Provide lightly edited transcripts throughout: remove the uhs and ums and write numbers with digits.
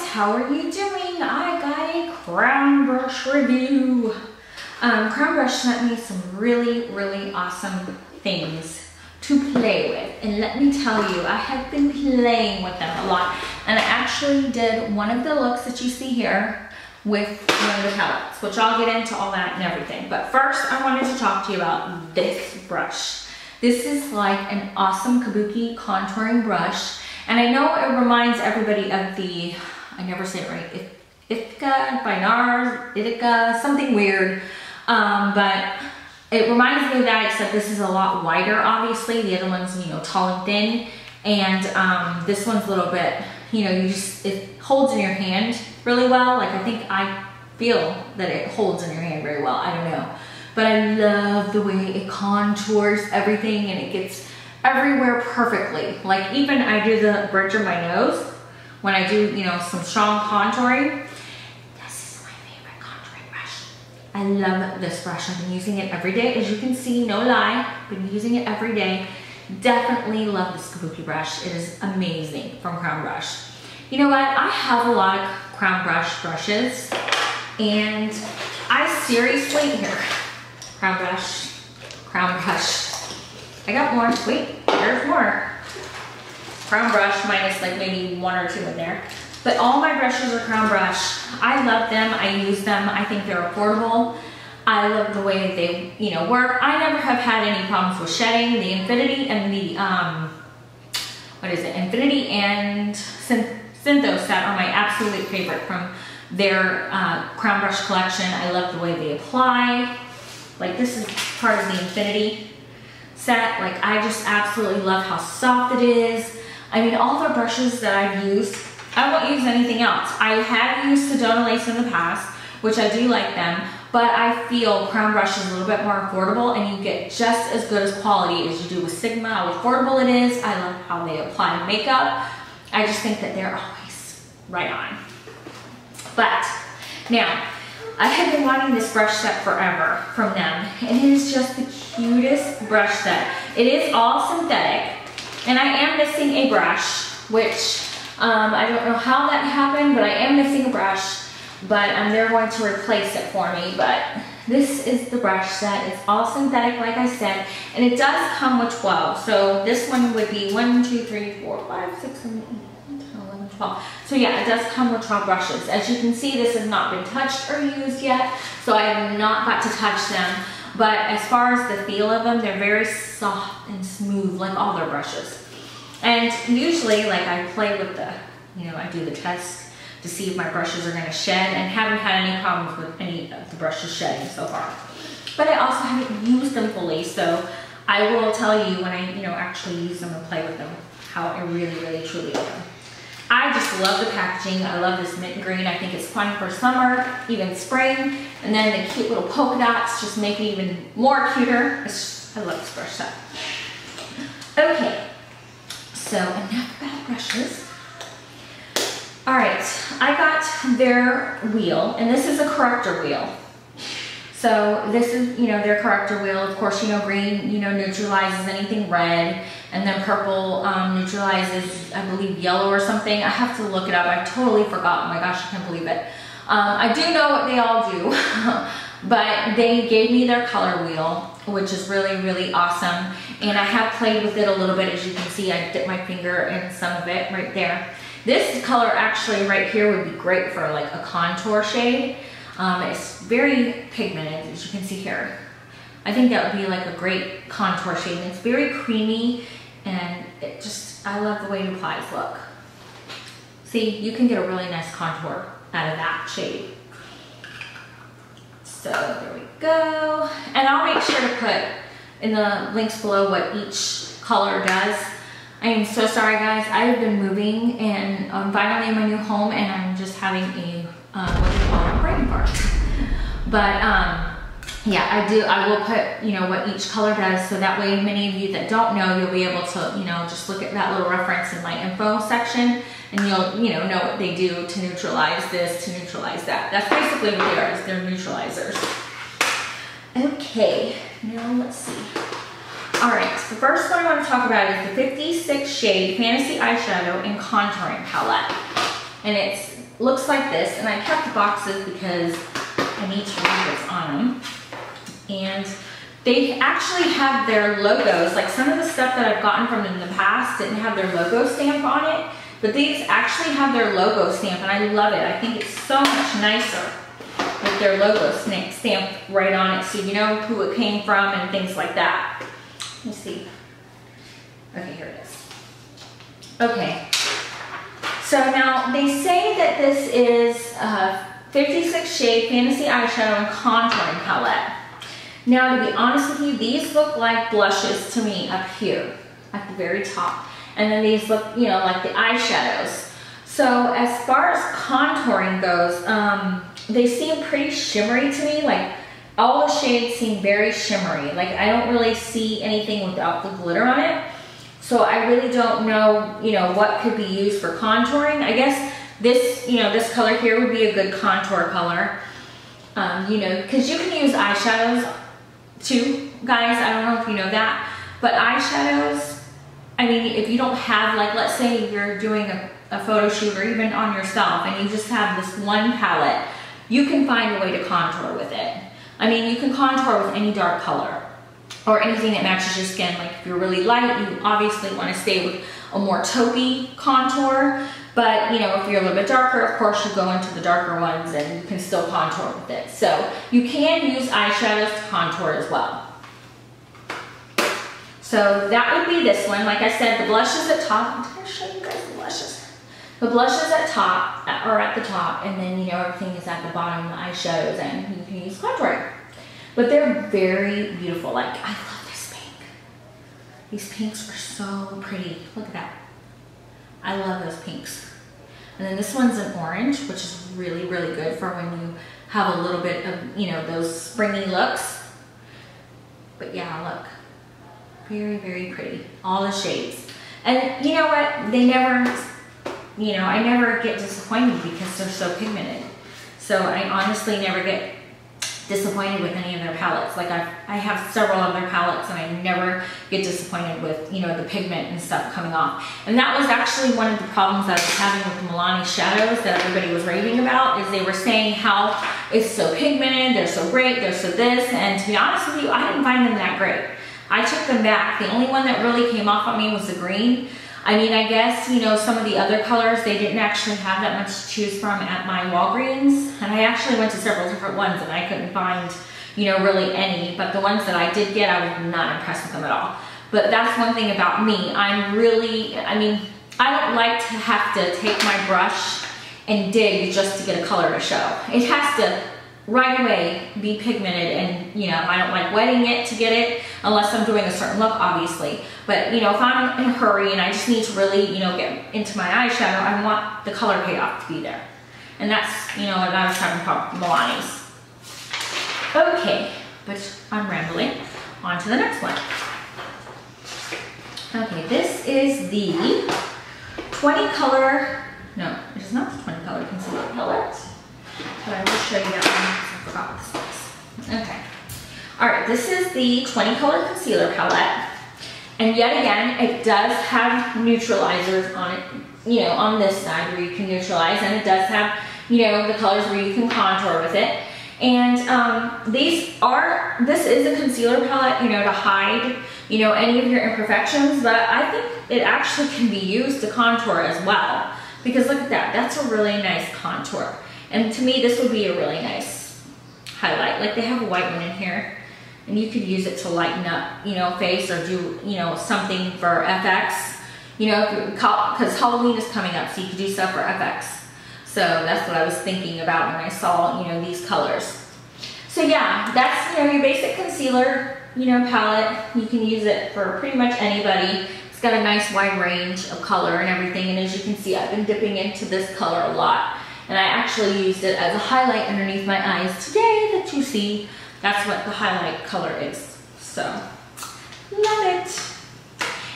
how are you doing? I got a Crown Brush review. Crown Brush sent me some really awesome things to play with, and let me tell you, I have been playing with them a lot, and I actually did one of the looks that you see here with one of the palettes, which I'll get into all that and everything. But first, I wanted to talk to you about this brush. This is like an awesome Kabuki contouring brush, and I know it reminds everybody of the, I never say it right, Ithaca by NARS, Ithaca, something weird, but it reminds me of that, except this is a lot wider, obviously. The other one's, you know, tall and thin, and this one's a little bit, you know, it holds in your hand really well. Like, I feel that it holds in your hand very well, I don't know. But I love the way it contours everything, and it gets everywhere perfectly. Like, even I do the bridge of my nose when I do, you know, some strong contouring. This is my favorite contouring brush. I love this brush. I've been using it every day. As you can see, no lie, been using it every day. Definitely love this Kabuki brush. It is amazing from Crown Brush. You know what? I have a lot of Crown Brush brushes, and I seriously, here, Crown Brush. I got more, wait, there's more. Crown Brush minus like maybe one or two in there. But all my brushes are Crown Brush. I love them, I use them, I think they're affordable. I love the way they, you know, work. I never have had any problems with shedding. The Infinity and the, Infinity and SYNTHO set are my absolute favorite from their Crown Brush collection. I love the way they apply. Like, this is part of the Infinity set. Like, I just absolutely love how soft it is. I mean, all the brushes that I've used, I won't use anything else. I have used neutralize in the past, which I do like them, but I feel Crown Brush is a little bit more affordable, and you get just as good as quality as you do with Sigma. How affordable it is. I love how they apply makeup. I just think that they're always right on. But now, I have been wanting this brush set forever from them, and it is just the cutest brush set. It is all synthetic, and I am missing a brush, which I don't know how that happened, but I am missing a brush, but they're going to replace it for me. But this is the brush set. It's all synthetic, like I said, and it does come with 12. So this one would be 1, 2, 3, 4, 5, 6, 7, 8, 9, 10, 11, 12. So yeah, it does come with 12 brushes. As you can see, this has not been touched or used yet, so I have not got to touch them. But as far as the feel of them, they're very soft and smooth, like all their brushes. And usually, like, I play with the, you know, I do the test to see if my brushes are gonna shed, and haven't had any problems with any of the brushes shedding so far. But I also haven't used them fully, so I will tell you when I, you know, actually use them and play with them, how I really truly love them. I just love the packaging. I love this mint green. I think it's fun for summer, even spring. And then the cute little polka dots just make it even more cuter. I love this brush set. Okay, so enough about brushes. All right, I got their wheel, and this is a corrector wheel. So this is, you know, their corrector wheel. Of course, you know, green, you know, neutralizes anything red, and then purple neutralizes, I believe, yellow or something. I have to look it up. I totally forgot. Oh my gosh, I can't believe it. I do know what they all do, but they gave me their color wheel, which is really awesome. And I have played with it a little bit. As you can see, I dipped my finger in some of it right there. This color actually right here would be great for like a contour shade. It's very pigmented, as you can see here. I think that would be like a great contour shade. And it's very creamy, and it just, I love the way it applies, look. See, you can get a really nice contour out of that shade. So there we go. And I'll make sure to put in the links below what each color does. I am so sorry, guys. I have been moving, and I'm finally in my new home, and I'm just having a, what do you call it, brain fart. But yeah, I will put, you know, what each color does, so that way many of you that don't know, you'll be able to, you know, just look at that little reference in my info section, and you'll, you know what they do to neutralize this, to neutralize that. That's basically what they are, is they're neutralizers. Okay, now let's see. All right, so the first one I want to talk about is the 56 shade Fantasy Eyeshadow and Contouring Palette. And it's looks like this, and I kept the boxes because I need to read what's on them. And they actually have their logos, like some of the stuff that I've gotten from them in the past didn't have their logo stamp on it, but these actually have their logo stamp, and I love it. I think it's so much nicer with their logo stamped right on it, so you know who it came from and things like that. Let me see. Okay, here it is. Okay, so now they say that this is a 56 shade Fantasy Eyeshadow and Contouring Palette. Now, to be honest with you, these look like blushes to me up here at the very top. And then these look, you know, like the eyeshadows. So as far as contouring goes, they seem pretty shimmery to me. Like all the shades seem very shimmery. Like I don't really see anything without the glitter on it. So I really don't know, you know, what could be used for contouring. I guess this, you know, this color here would be a good contour color. You know, because you can use eyeshadows too, guys. I don't know if you know that, but eyeshadows, I mean, if you don't have, like, let's say you're doing a photo shoot or even on yourself and you just have this one palette, you can find a way to contour with it. I mean, you can contour with any dark color or anything that matches your skin. Like if you're really light, you obviously want to stay with a more taupey contour. But, you know, if you're a little bit darker, of course, you go into the darker ones and you can still contour with it. So you can use eyeshadows to contour as well. So that would be this one. Like I said, the blushes at top. Did I show you guys the blushes? The blushes at top, or at the top, and then, you know, everything is at the bottom, the eyeshadows, and you can use contouring. But they're very beautiful. Like, I love this pink. These pinks are so pretty. Look at that. I love those pinks. And then this one's an orange, which is really, really good for when you have a little bit of, you know, those springy looks. But yeah, look. Very, very pretty. All the shades. And you know what? They never, you know, I never get disappointed because they're so pigmented. So I honestly never get disappointed with any of their palettes. Like I have several of their palettes and I never get disappointed with, you know, the pigment and stuff coming off. And that was actually one of the problems I was having with the Milani shadows that everybody was raving about, is they were saying how it's so pigmented, they're so great, they're so this, and to be honest with you, I didn't find them that great. I took them back. The only one that really came off on me was the green. I mean, I guess, you know, some of the other colors, they didn't actually have that much to choose from at my Walgreens. And I actually went to several different ones and I couldn't find, you know, really any. But the ones that I did get, I was not impressed with them at all. But that's one thing about me. I'm really, I mean, I don't like to have to take my brush and dig just to get a color to show. It has to right away be pigmented, and, you know, I don't like wetting it to get it unless I'm doing a certain look, obviously. But, you know, if I'm in a hurry and I just need to really, you know, get into my eyeshadow, I want the color payoff to be there. And that's, you know, what I was talking about Milani's. Okay, but I'm rambling. On to the next one. Okay, this is the 20 color, no, it is not the 20 color concealer palette. But I will show you that one because I forgot what this was. Okay. Alright, this is the 20 color concealer palette. And yet again, it does have neutralizers on it, you know, on this side where you can neutralize, and it does have, you know, the colors where you can contour with it. And this is a concealer palette, you know, to hide, you know, any of your imperfections, but I think it actually can be used to contour as well. Because look at that, that's a really nice contour. And to me, this would be a really nice highlight. Like they have a white one in here, and you could use it to lighten up, you know, face, or do, you know, something for FX, you know, because Halloween is coming up, so you could do stuff for FX. So that's what I was thinking about when I saw, you know, these colors. So yeah, that's, you know, your basic concealer, you know, palette. You can use it for pretty much anybody. It's got a nice wide range of color and everything. And as you can see, I've been dipping into this color a lot. And I actually used it as a highlight underneath my eyes today that you see. That's what the highlight color is. So, love it.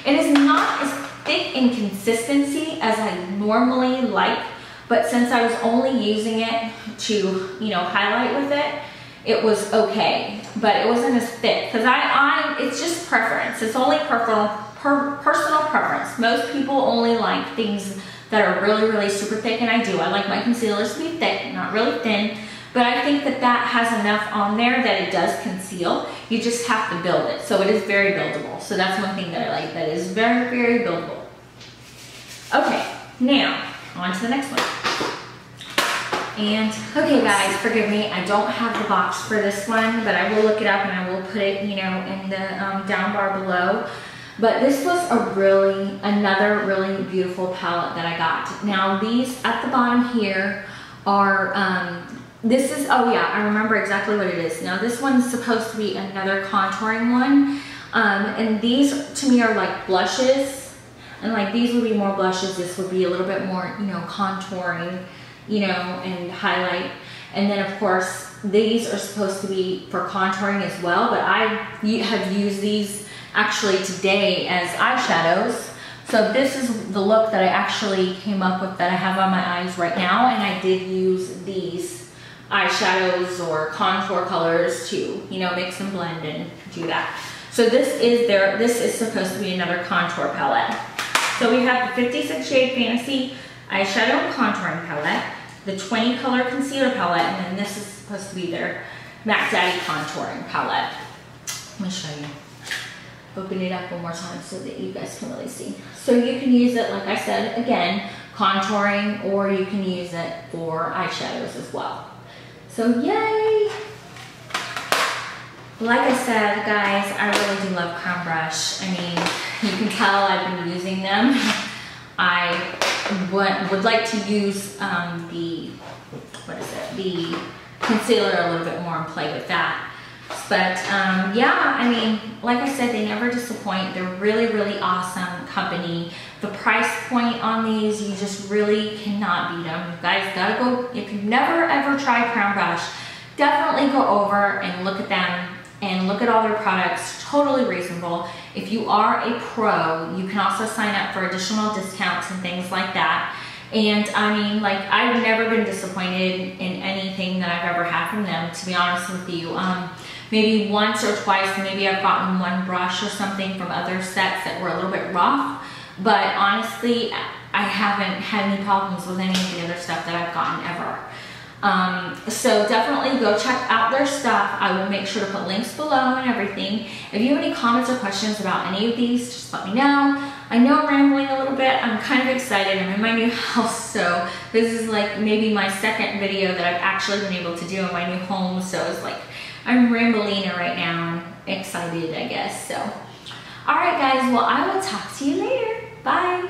It is not as thick in consistency as I normally like, but since I was only using it to, you know, highlight with it, it was okay. But it wasn't as thick, because it's just preference. It's only personal preference. Most people only like things that are really, really super thick, and I do. I like my concealers to be thick, not really thin, but I think that that has enough on there that it does conceal. You just have to build it. So it is very buildable. So that's one thing that I like, that is very, very buildable. Okay, now on to the next one. And okay guys, forgive me, I don't have the box for this one, but I will look it up and I will put it, you know, in the down bar below. But this was another really beautiful palette that I got. Now these at the bottom here are, this is, oh yeah, I remember exactly what it is. Now this one's supposed to be another contouring one. And these to me are like blushes. And like these would be more blushes. This would be a little bit more, you know, contouring, you know, and highlight. And then of course, these are supposed to be for contouring as well. But I have used these actually today as eyeshadows. So this is the look that I actually came up with that I have on my eyes right now. And I did use these eyeshadows or contour colors to, you know, mix and blend and do that. So this is supposed to be another contour palette. So we have the 56 Shade Fantasy Eyeshadow and Contouring Palette, the 20 Color Concealer Palette, and then this is supposed to be their Mac Daddy Contouring Palette. Let me show you. Open it up one more time so that you guys can really see. So you can use it, like I said, again, contouring, or you can use it for eyeshadows as well. So yay! Like I said, guys, I really do love Crown Brush. I mean, you can tell I've been using them. I would like to use the concealer a little bit more and play with that. But yeah, I mean, like I said, they never disappoint. They're really, really awesome company. The price point on these, you just really cannot beat them. You guys gotta go, if you've never ever tried Crown Brush, definitely go over and look at them and look at all their products. Totally reasonable. If you are a pro, you can also sign up for additional discounts and things like that. And I mean, like, I've never been disappointed in anything that I've ever had from them, to be honest with you. Maybe once or twice, maybe I've gotten one brush or something from other sets that were a little bit rough. But honestly, I haven't had any problems with any of the other stuff that I've gotten ever. So definitely go check out their stuff. I will make sure to put links below and everything. If you have any comments or questions about any of these, just let me know. I know I'm rambling a little bit. I'm kind of excited. I'm in my new house, so this is like maybe my second video that I've actually been able to do in my new home. So it's like I'm rambling right now. I'm excited, I guess. So, all right, guys. Well, I will talk to you later. Bye.